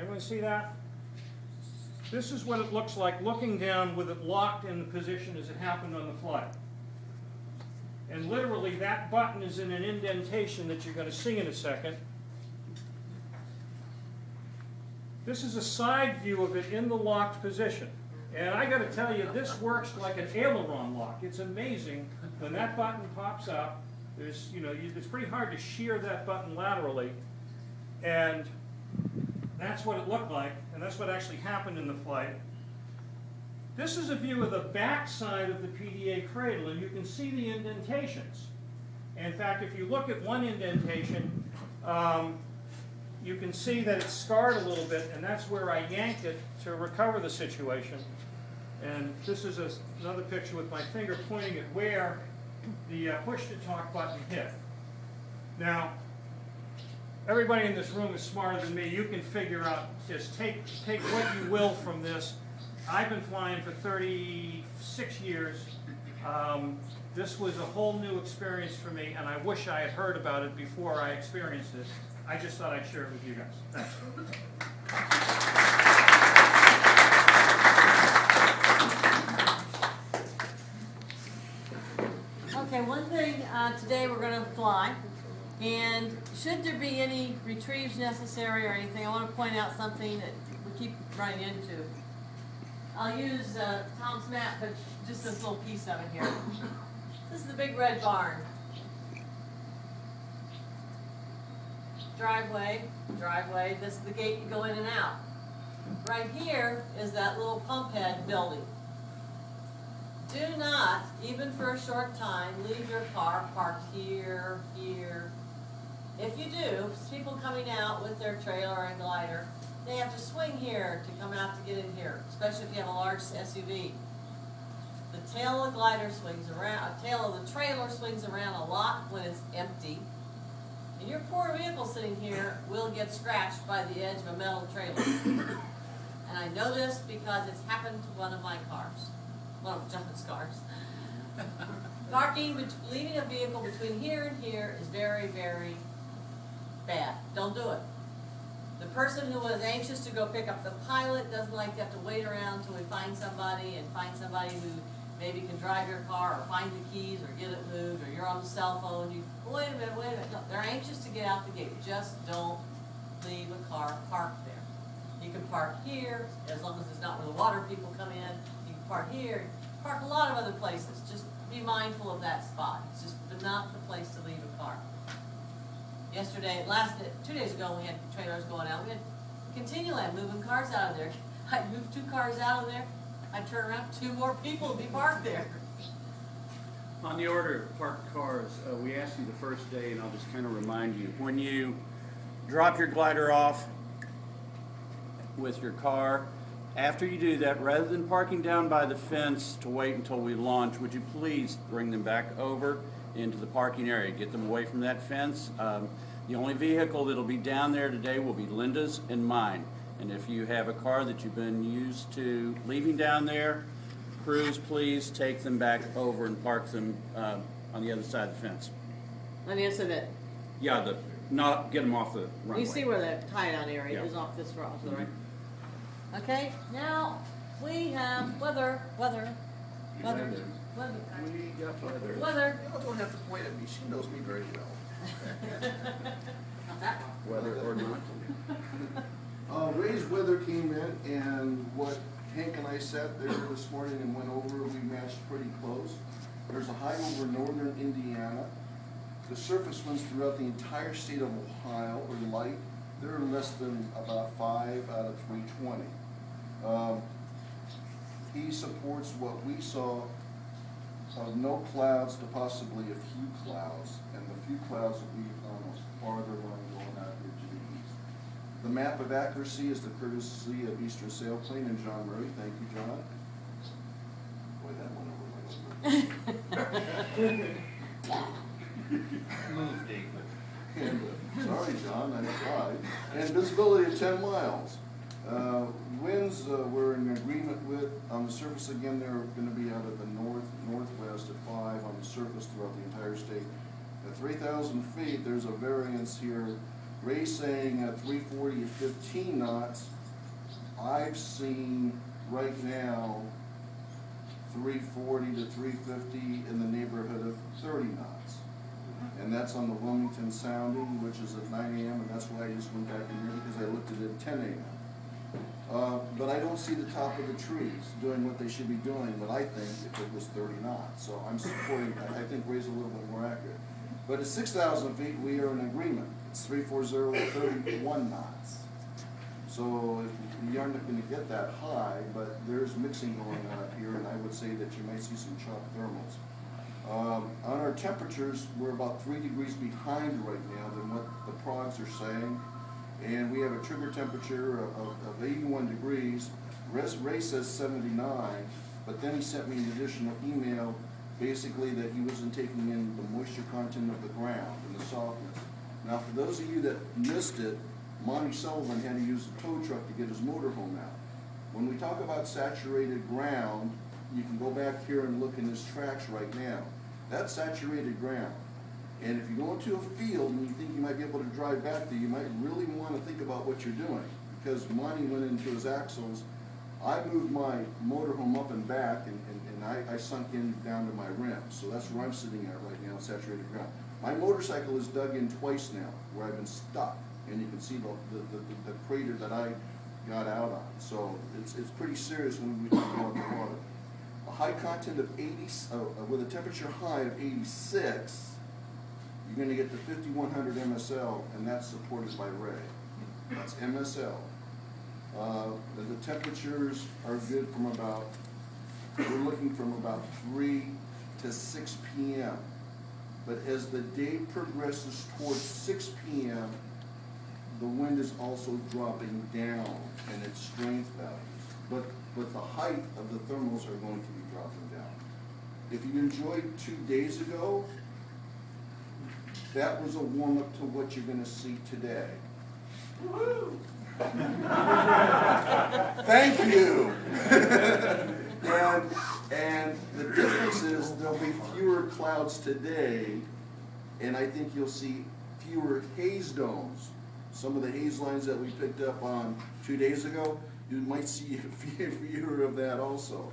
Everyone see that? This is what it looks like looking down with it locked in the position as it happened on the flight. And literally that button is in an indentation that you're going to see in a second. This is a side view of it in the locked position. And I got to tell you, this works like an aileron lock. It's amazing when that button pops up. There's, it's pretty hard to shear that button laterally. And that's what it looked like, and that's what actually happened in the flight. This is a view of the back side of the PDA cradle, and you can see the indentations. And in fact, if you look at one indentation, you can see that it's scarred a little bit, and that's where I yanked it to recover the situation. And this is another picture with my finger pointing at where the push-to-talk button hit. Now, everybody in this room is smarter than me. You can figure out, just take what you will from this. I've been flying for 36 years. This was a whole new experience for me, and I wish I had heard about it before I experienced it. I just thought I'd share it with you guys. Thanks. Okay, one thing, today we're going to fly, and should there be any retrieves necessary or anything, I want to point out something that we keep running into. I'll use Tom's map, but just this little piece of it here. This is the big red barn. Driveway, this is the gate you go in and out. Right here is that little pump head building. Do not, even for a short time, leave your car parked here. If you do, people coming out with their trailer and glider, they have to swing here to come out to get in here, especially if you have a large SUV. The tail of the glider swings around, the tail of the trailer swings around a lot when it's empty. And your poor vehicle sitting here will get scratched by the edge of a metal trailer. And I know this because it's happened to one of my cars. One of John's cars. Leaving a vehicle between here and here is very, very bad. Don't do it. The person who was anxious to go pick up the pilot doesn't like to have to wait around until we find somebody who maybe can drive your car or find the keys or get it moved, or you're on the cell phone. Wait a minute. No, they're anxious to get out the gate. Just don't leave a car parked there. You can park here, as long as it's not where the water people come in. You can park here, park a lot of other places. Just be mindful of that spot. It's just not the place to leave a car. Yesterday, 2 days ago, we had trailers going out. We had Continuland moving cars out of there. I moved 2 cars out of there. I turn around, 2 more people would be parked there. On the order of parked cars, we asked you the first day, and I'll just kind of remind you, when you drop your glider off with your car, after you do that, rather than parking down by the fence to wait until we launch, would you please bring them back over into the parking area, get them away from that fence. The only vehicle that'll be down there today will be Linda's and mine. And if you have a car that you've been used to leaving down there, crews, please take them back over and park them on the other side of the fence. On the other side of it. Yeah, not get them off the runway. You see where the tie-down area is off this road, right? Okay, now we have weather. We got weather. Weather. You don't have to point at me. She knows me very well. Not that one. Weather or not. Ray's weather came in, and what Hank and I sat there this morning and went over, we matched pretty close. There's a high over northern Indiana. The surface winds throughout the entire state of Ohio are light. They're less than about 5 out of 320. He supports what we saw of no clouds to possibly a few clouds, and the few clouds will be on a farther line going out here to the east. The map of accuracy is the courtesy of Eastern Sailplane and John Murray. Thank you, John. Boy, that went over my Move, David. And, sorry, John, I tried. And visibility of 10 miles. Winds we're in agreement with. On the surface, again, they're going to be out of the northwest at 5 on the surface throughout the entire state. At 3,000 feet, there's a variance here Ray's saying 340 to 15 knots. I've seen right now 340 to 350 in the neighborhood of 30 knots. And that's on the Wilmington Sounding, which is at 9 a.m., and that's why I just went back in here because I looked at it at 10 a.m. But I don't see the top of the trees doing what they should be doing, but I think if it was 30 knots. So I'm supporting that. I think Ray's a little bit more accurate. But at 6,000 feet, we are in agreement. It's 340 to 31 knots. So if we aren't going to get that high, but there's mixing going on up here, and I would say that you might see some chalk thermals. On our temperatures, we're about 3 degrees behind right now than what the progs are saying. And we have a trigger temperature of 81 degrees. Ray says 79, but then he sent me an additional email basically that he wasn't taking in the moisture content of the ground and the softness. Now, for those of you that missed it, Monty Sullivan had to use a tow truck to get his motorhome out. When we talk about saturated ground, you can go back here and look in his tracks right now. That's saturated ground. And if you go into a field and you think you might be able to drive back there, you might really want to think about what you're doing. Because Monty went into his axles. I moved my motorhome up and back, and I sunk in down to my rim. So that's where I'm sitting at right now, saturated ground. My motorcycle is dug in twice now, where I've been stuck. And you can see the crater that I got out on. So it's pretty serious when we talk about the water. A high content of 80, with a temperature high of 86, you're going to get the 5100 MSL, and that's supported by Ray. That's MSL. The temperatures are good from about, we're looking from about 3 to 6 p.m. But as the day progresses towards 6 p.m., the wind is also dropping down in its strength values. But the height of the thermals are going to be dropping down. If you enjoyed 2 days ago, that was a warm-up to what you're going to see today. Woo-hoo! Thank you! and the difference is there'll be fewer clouds today, and I think you'll see fewer haze domes. Some of the haze lines that we picked up on 2 days ago, you might see fewer of that also.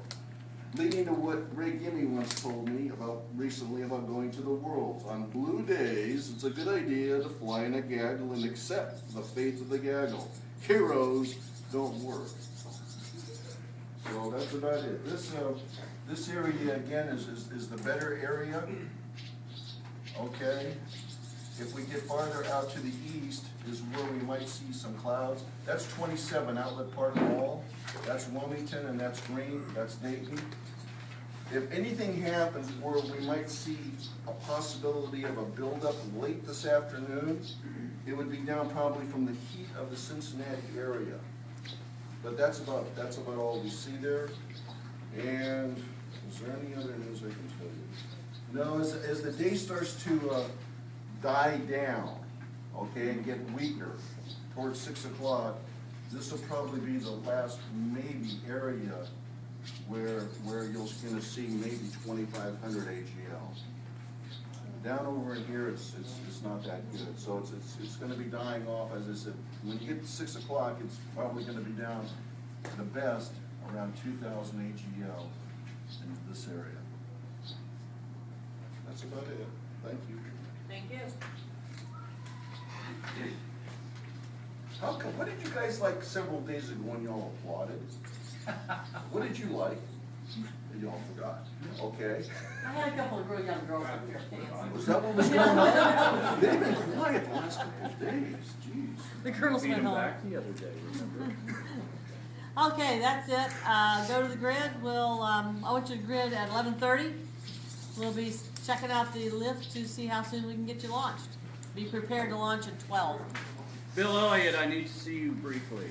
Leading to what Ray Gimme once told me recently about going to the Worlds. On blue days, it's a good idea to fly in a gaggle and accept the fate of the gaggle. Heroes don't work. So that's about it. This area again is the better area. Okay. If we get farther out to the east is where we might see some clouds. That's 27 Outlet Park Mall. That's Wilmington and that's Green. That's Dayton. If anything happens where we might see a possibility of a buildup late this afternoon, it would be down probably from the heat of the Cincinnati area. But that's about all we see there. And is there any other news I can tell you? No, as the day starts to die down, okay, and get weaker towards 6 o'clock, this will probably be the last maybe area where you're going to see maybe 2,500 AGL. Down over in here, it's not that good. So it's going to be dying off, as I said. When you get to 6 o'clock, it's probably going to be down the best around 2,000 AGL in this area. That's about it. Thank you. Thank you. How come? What did you guys like several days ago when y'all applauded? What did you like? Y'all forgot. Okay. I had a couple of real young girls up here dancing. Was that what was going on? They've been quiet the last couple of days. Jeez. The girls went home. back the other day, remember? Okay, that's it. Go to the grid. I want you to grid at 11:30. We'll be checking out the lift to see how soon we can get you launched. Be prepared to launch at 12. Bill Elliott, I need to see you briefly.